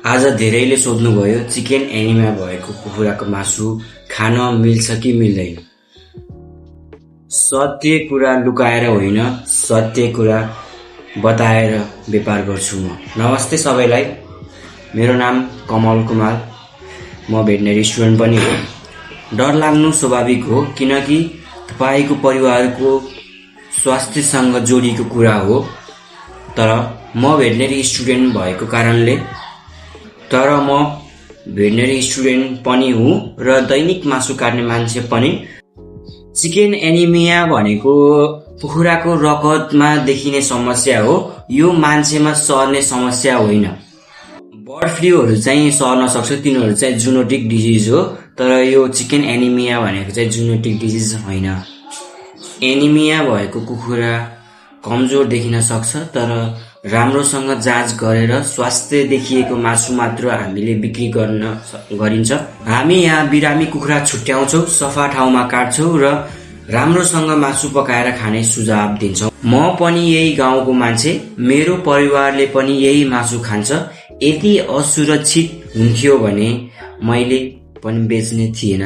आज धेरैले सोध्नुभयो chicken anaemia भएको कुखुराको मासु खान मिल्छ कि मिल्दैन। सत्य कुरा लुकाएर होइन, सत्य कुरा बताएर व्यापार गर्छु म। नमस्ते सबैलाई, मेरो नाम कमल कुमार, म भेटनेरी स्टुडेन्ट पनि हो। डर लाग्नु स्वाभाविक हो, किनकि तपाईको परिवारको स्वास्थ्यसँग जोडिएको कुरा हो। तर म भेटनेरी स्टुडेन्ट भएको कारणले भेटनेरी स्टुडेन्ट पनि हुँ र दैनिक मासु काट्ने मान्छे पनि। चिकन एनिमिया भनेको कुखुराको रगतमा देखिने समस्या हो, यो मान्छेमा सर्ने समस्या होइन। बर्ड फ्लूहरू चाहिँ सर्न सक्छ, तिनीहरू चाहिँ जुनोटिक डिजिज हो, तर यो चिकन एनिमिया भनेको चाहिँ जुनोटिक डिजिज होइन। एनिमिया भएको कुखुरा कमजोर देखिन सक्छ, तर राम्रोसँग जाँच गरेर स्वास्थ्य देखिएको मासु मात्र हामीले बिक्री गरिन्छ। हामी यहाँ बिरामी कुखुरा छुट्याउँछौँ, सफा ठाउँमा काट्छौँ र राम्रोसँग मासु पकाएर खाने सुझाव दिन्छौँ। म पनि यही गाउँको मान्छे, मेरो परिवारले पनि यही मासु खान्छ। यदि असुरक्षित हुन्थ्यो भने मैले पनि बेच्ने थिएन।